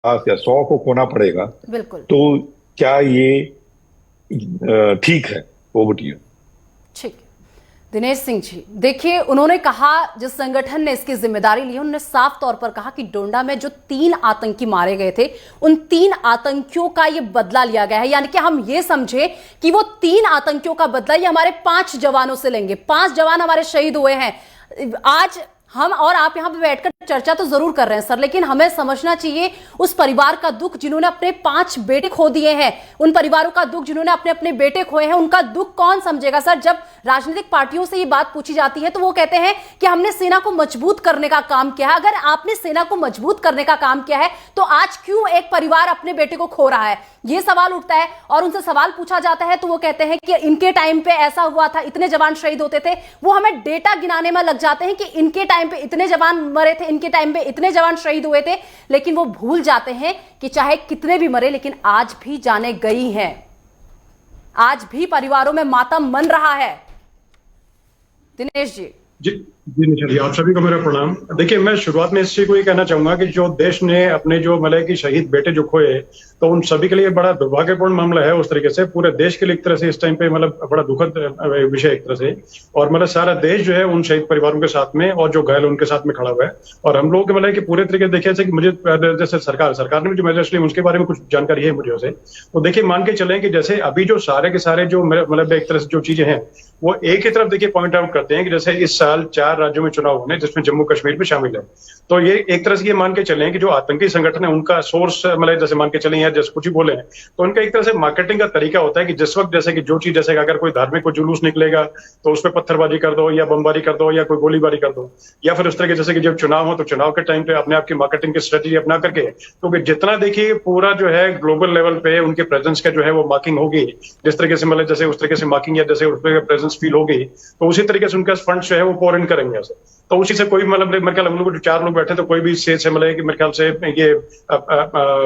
या 100 को खोना पड़ेगा, बिल्कुल। तो क्या ये ठीक है? Over to you. ठीक है दिनेश सिंह जी, देखिए उन्होंने कहा, जिस संगठन ने इसकी जिम्मेदारी ली उन्होंने साफ तौर पर कहा कि डोंडा में जो 3 आतंकी मारे गए थे, उन 3 आतंकियों का ये बदला लिया गया है। यानी कि हम ये समझे कि वो 3 आतंकियों का बदला ये हमारे 5 जवानों से लेंगे। 5 जवान हमारे शहीद हुए हैं। आज हम और आप यहां पे बैठकर चर्चा तो जरूर कर रहे हैं सर, लेकिन हमें समझना चाहिए उस परिवार का दुख जिन्होंने अपने 5 बेटे खो दिए हैं, उन परिवारों का दुख जिन्होंने अपने अपने बेटे खोए हैं, उनका दुख कौन समझेगा सर? जब राजनीतिक पार्टियों से ये बात पूछी जाती है तो वो कहते हैं कि हमने सेना को मजबूत करने का काम किया है। अगर आपने सेना को मजबूत करने का काम किया है तो आज क्यों एक परिवार अपने बेटे को खो रहा है? ये सवाल उठता है और उनसे सवाल पूछा जाता है तो वो कहते हैं कि इनके टाइम पे ऐसा हुआ था, इतने जवान शहीद होते थे। वो हमें डेटा गिनाने में लग जाते हैं कि इनके टाइम पे इतने जवान मरे थे, इनके टाइम पे इतने जवान शहीद हुए थे, लेकिन वो भूल जाते हैं कि चाहे कितने भी मरे, लेकिन आज भी जाने गई हैं, आज भी परिवारों में मातम मन रहा है। दिनेश जी। जी जी निशा जी, आप सभी को मेरा प्रणाम। देखिए, मैं शुरुआत में इस चीज को ये कहना चाहूंगा कि जो देश ने अपने जो मतलब कि शहीद बेटे जो खोए, तो उन सभी के लिए बड़ा दुर्भाग्यपूर्ण मामला है। उस तरीके से पूरे देश के लिए एक तरह से इस टाइम पे मतलब बड़ा दुखद विषय एक तरह से, और मतलब सारा देश जो है उन शहीद परिवारों के साथ में और जो घायल उनके साथ में खड़ा हुआ है। और हम लोग मतलब कि पूरे तरीके से देखिए कि मुझे जैसे सरकार ने भी जो मेजर्स लिए उसके बारे में कुछ जानकारी है मुझे उसे, तो देखिए मान के चलें कि जैसे अभी जो सारे के सारे जो मतलब एक तरह से जो चीजें हैं वो एक ही तरफ देखिए पॉइंट आउट करते हैं कि जैसे इस साल 4 राज्यों में चुनाव होने, जिसमें जम्मू कश्मीर भी शामिल है। तो ये एक तरह से ये मान के चलें कि जो आतंकी संगठन है उनका सोर्स मतलब जैसे मान के चलें या जैसे कुछ ही बोले, तो उनका एक तरह से मार्केटिंग का तरीका होता है कि जिस वक्त जैसे कि जो चीज जैसे अगर कोई धार्मिक कोई जुलूस निकलेगा तो उस पर पत्थरबाजी कर दो या बमबारी कर दो या कोई गोलीबारी कर दो, या फिर उस तरह के जैसे कि जब चुनाव हो तो चुनाव के टाइम पे अपने आप की मार्केटिंग की स्ट्रेटेजी अपना करके, क्योंकि जितना देखिए पूरा जो है ग्लोबल लेवल पे उनके प्रेजेंस का जो है वो मार्किंग होगी, जिस तरीके से मतलब जैसे उस तरीके से मार्किंग या जैसे उस तरह प्रेजेंस फील होगी, तो उसी तरीके से उनका फंड जो है वो पोर इन करेंगे ऐसे। तो उसी से कोई मतलब मेरे ख्याल हम लोग 4 लोग बैठे तो कोई भी से मतलब कि मेरे ख्याल से ये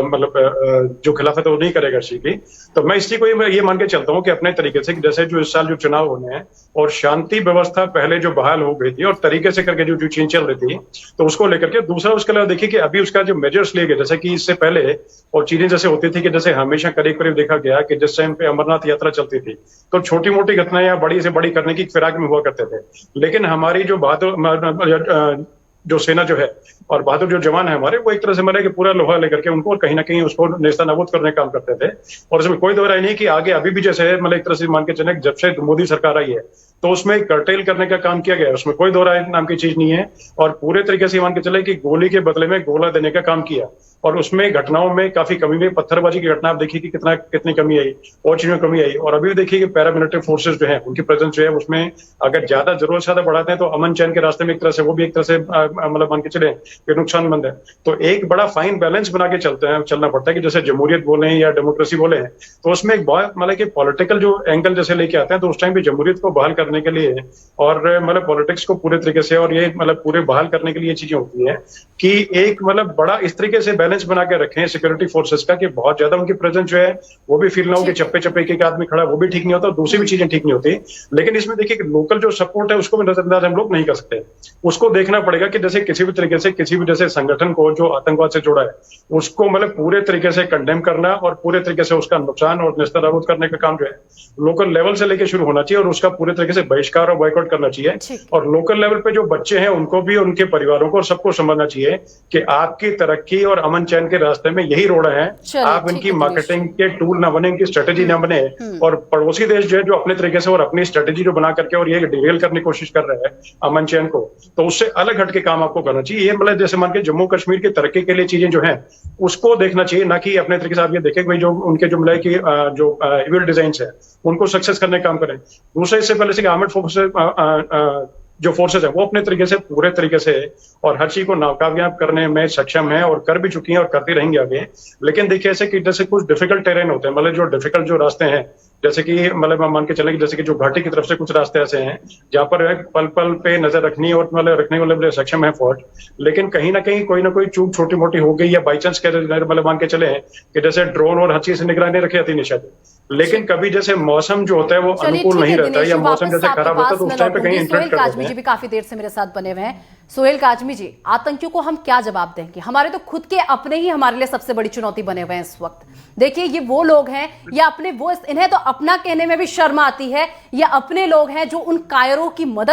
मतलब जो खिलाफत है वो नहीं करेगा इस चीज की। तो मैं इसी को ये मान के चलता हूँ कि अपने तरीके से कि जैसे जो इस साल जो चुनाव होने हैं और शांति व्यवस्था पहले जो बहाल हो गई थी और तरीके से करके जो चीजें चल रही थी, तो उसको लेकर के दूसरा उसके अलावा देखिए कि अभी उसका जो मेजर्स लिए गए, जैसे कि इससे पहले और चीजें जैसे होती थी कि जैसे हमेशा करीब करीब देखा गया कि जिस टाइम पे अमरनाथ यात्रा चलती थी तो छोटी मोटी घटनाएं या बड़ी से बड़ी करने की फिराक में हुआ करते थे, लेकिन हमारी जो बहादुर जो सेना जो है और बहादुर जो जवान है हमारे, वो एक तरह से मतलब कि पूरा लोहा लेकर के उनको और कहीं ना कहीं उसको नेस्ता नाबूद करने का काम करते थे। और इसमें कोई दो राय नहीं कि आगे अभी भी जैसे है मतलब एक तरह से मान के चले जब से मोदी सरकार आई है तो उसमें कर्टेल करने का काम किया गया है, उसमें कोई दो राय नाम की चीज नहीं है। और पूरे तरीके से मान के चले कि गोली के बदले में गोला देने का काम किया, और उसमें घटनाओं में काफी कमी हुई। पत्थरबाजी की घटना आप देखिए कि कितनी कमी आई और चीजों में कमी आई। और अभी भी देखिए कि पैरामिलिट्री फोर्सेस जो है उनकी प्रेजेंस जो है उसमें अगर ज्यादा जरूरत से ज्यादा बढ़ाते हैं तो अमन चैन के रास्ते में एक तरह से वो भी एक तरह से मतलब मान के चले कि नुकसानमंद है। तो एक बड़ा फाइन बैलेंस बना के चलना पड़ता है कि जैसे जमहूरियत बोले या डेमोक्रेसी बोले, तो उसमें एक बहुत मतलब कि पॉलिटिकल जो एंगल जैसे लेके आते हैं, तो उस टाइम पे जमहूरियत को बहाल करने के लिए और मतलब पॉलिटिक्स को पूरे तरीके से और ये मतलब पूरे बहाल करने के लिए ये चीजें होती है कि एक मतलब बड़ा इस तरीके से बैलेंस बना के रखें सिक्योरिटी फोर्सेस का कि बहुत ज्यादा उनकी प्रेजेंस जो है वो भी फील ना हो कि चप्पे चप्पे एक आदमी खड़ा, वो भी ठीक नहीं होता और दूसरी भी चीजें ठीक नहीं होती। लेकिन इसमें देखिए कि लोकल जो सपोर्ट है उसको भी नजरअंदाज हम लोग नहीं कर सकते। उसको देखना पड़ेगा कि जैसे किसी भी तरीके से किसी भी जैसे संगठन को जो आतंकवाद से जुड़ा है उसको मतलब पूरे तरीके से कंडेम करना और पूरे तरीके से उसका नुकसान और नेस्तनाबूद करने का काम जो है लोकल लेवल से लेकर शुरू होना चाहिए और उसका पूरे तरीके से बहिष्कार और बॉयकॉट करना चाहिए। और लोकल लेवल पे जो बच्चे हैं उनको भी, उनके परिवारों को, सबको समझना चाहिए कि आपकी तरक्की और अमन चैन के रास्ते में यही रोड है। आप इनकी मार्केटिंग के टूल ना बने, इनकी स्ट्रेटेजी ना बने। और पड़ोसी देश जो है जो अपने तरीके से और अपनी स्ट्रेटेजी जो बना करके और ये डिरेल करने की कोशिश कर रहे हैं अमन चैन को, तो उससे अलग हट के काम आपको करना चाहिए। ये मतलब जैसे मान के जम्मू कश्मीर की तरक्की के लिए चीजें जो है उसको देखना चाहिए, ना कि अपने तरीके से आप ये देखें भाई जो उनके जो मतलब की जो इविल डिजाइन है उनको सक्सेस करने का काम करें। दूसरा, इससे पहले से आर्मड फोर्सेस जो फोर्सेस है वो अपने तरीके से पूरे तरीके से और हर चीज को नाकामयाब करने में सक्षम है और कर भी चुकी हैं और करती रहेंगे आगे। लेकिन देखिए ऐसे कि जैसे कुछ डिफिकल्ट टेरेन होते हैं, मतलब जो डिफिकल्ट जो रास्ते हैं जैसे कि मतलब मान के चले कि जैसे कि जो घाटी की तरफ से कुछ रास्ते ऐसे हैं जहां पर पल पल पे नजर रखनी और मतलब रखने वाले सक्षम है फौज, लेकिन कहीं ना कोई चूक छोटी मोटी हो गई या बाई चांस मतलब मान के चले हैं कि जैसे ड्रोन और हर चीज से निगरानी रखी जाती निशा, लेकिन कभी जैसे मौसम जो होता है वो अनुकूल नहीं रहता है या मौसम जैसे खराब होता है तो उस टाइम पे कहीं इंटरप्ट कर देते हैं। जी भी काफी देर से मेरे साथ बने हुए हैं। सोहेल काजमी जी, आतंकियों को हम क्या जवाब देंगे? हमारे तो खुद के अपने ही हमारे लिए सबसे बड़ी चुनौती बने हुए हैं इस वक्त। देखिए ये वो लोग हैं या अपने वो, इन्हें तो अपना कहने में भी शर्म आती है, या अपने लोग हैं जो उन कायरों की मदद